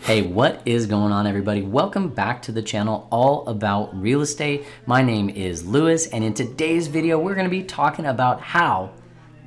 Hey, what is going on, everybody? Welcome back to the channel all about real estate. My name is Lewis, and in today's video, we're going to be talking about how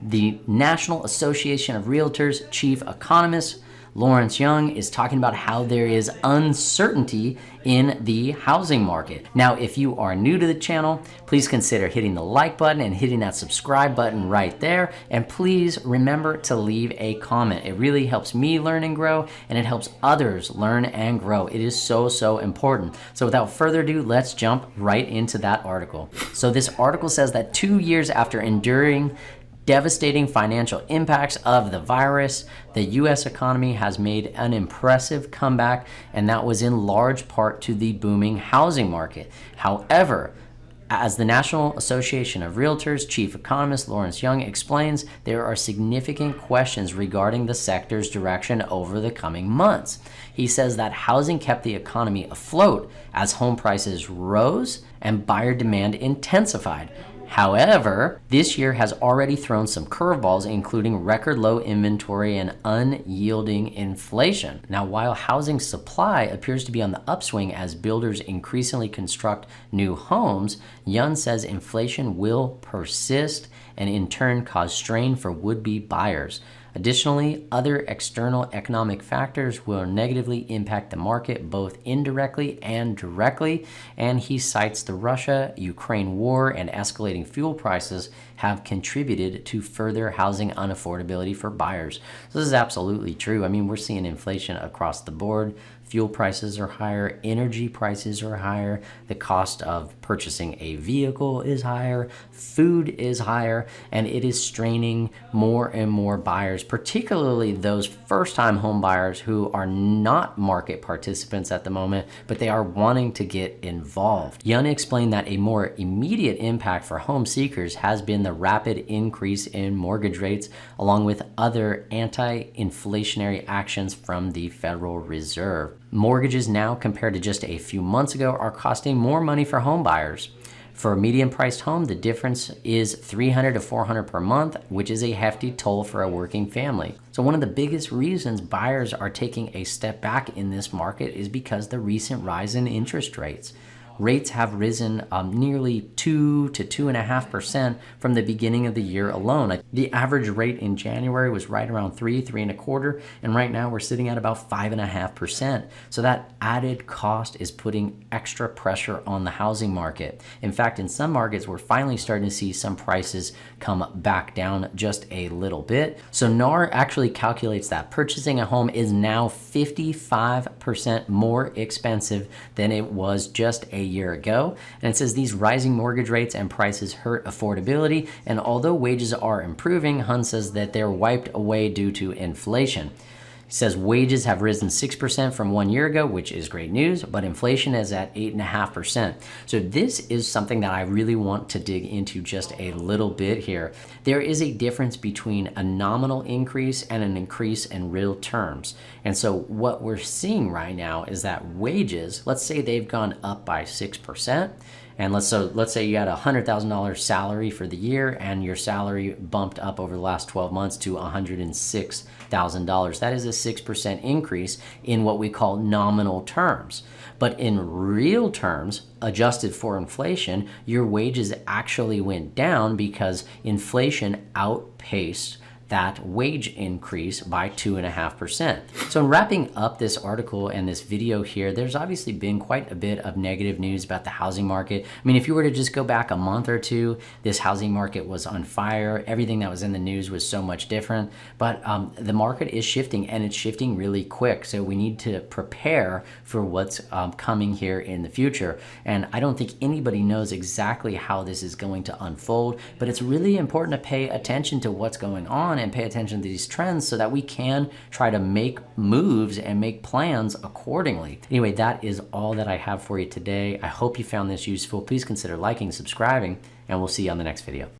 the National Association of Realtors chief economist Lawrence Young is talking about how there is uncertainty in the housing market. Now, if you are new to the channel, please consider hitting the like button and hitting that subscribe button right there. And please remember to leave a comment. It really helps me learn and grow, and it helps others learn and grow. It is so important. So without further ado, let's jump right into that article. So this article says that 2 years after enduring devastating financial impacts of the virus, the U.S. economy has made an impressive comeback, and that was in large part to the booming housing market. However, as the National Association of Realtors chief economist Lawrence Young explains, there are significant questions regarding the sector's direction over the coming months. He says that housing kept the economy afloat as home prices rose and buyer demand intensified. However, this year has already thrown some curveballs, including record low inventory and unyielding inflation. Now, while housing supply appears to be on the upswing as builders increasingly construct new homes, Young says inflation will persist and in turn cause strain for would-be buyers. Additionally, other external economic factors will negatively impact the market both indirectly and directly, and he cites the Russia-Ukraine war and escalating fuel prices have contributed to further housing unaffordability for buyers. So this is absolutely true. I mean, we're seeing inflation across the board. Fuel prices are higher, energy prices are higher, the cost of purchasing a vehicle is higher, food is higher, and it is straining more and more buyers, particularly those first-time home buyers who are not market participants at the moment, but they are wanting to get involved. Young explained that a more immediate impact for home seekers has been the rapid increase in mortgage rates, along with other anti-inflationary actions from the Federal Reserve. Mortgages now, compared to just a few months ago, are costing more money for home buyers. For a medium-priced home, the difference is $300 to $400 per month, which is a hefty toll for a working family. So one of the biggest reasons buyers are taking a step back in this market is because the recent rise in interest rates. Rates have risen nearly 2 to 2.5% from the beginning of the year alone. The average rate in January was right around 3.25, and right now we're sitting at about 5.5%. So that added cost is putting extra pressure on the housing market. In fact, in some markets, we're finally starting to see some prices come back down just a little bit. So NAR actually calculates that purchasing a home is now 55% more expensive than it was just a year ago. And it says these rising mortgage rates and prices hurt affordability, and although wages are improving, Hun says that they're wiped away due to inflation. He says wages have risen 6% from 1 year ago, which is great news, but inflation is at 8.5%. So this is something that I really want to dig into just a little bit here. There is a difference between a nominal increase and an increase in real terms. And so what we're seeing right now is that wages, let's say they've gone up by 6%. And let's say you had a $100,000 salary for the year, and your salary bumped up over the last 12 months to $106,000. That is a 6% increase in what we call nominal terms. But in real terms, adjusted for inflation, your wages actually went down because inflation outpaced that wage increase by 2.5%. So in wrapping up this article and this video here, there's obviously been quite a bit of negative news about the housing market. I mean, if you were to just go back a month or two, this housing market was on fire. Everything that was in the news was so much different, but the market is shifting, and it's shifting really quick. So we need to prepare for what's coming here in the future. And I don't think anybody knows exactly how this is going to unfold, but it's really important to pay attention to what's going on and pay attention to these trends so that we can try to make moves and make plans accordingly. Anyway, that is all that I have for you today. I hope you found this useful. Please consider liking, subscribing, and we'll see you on the next video.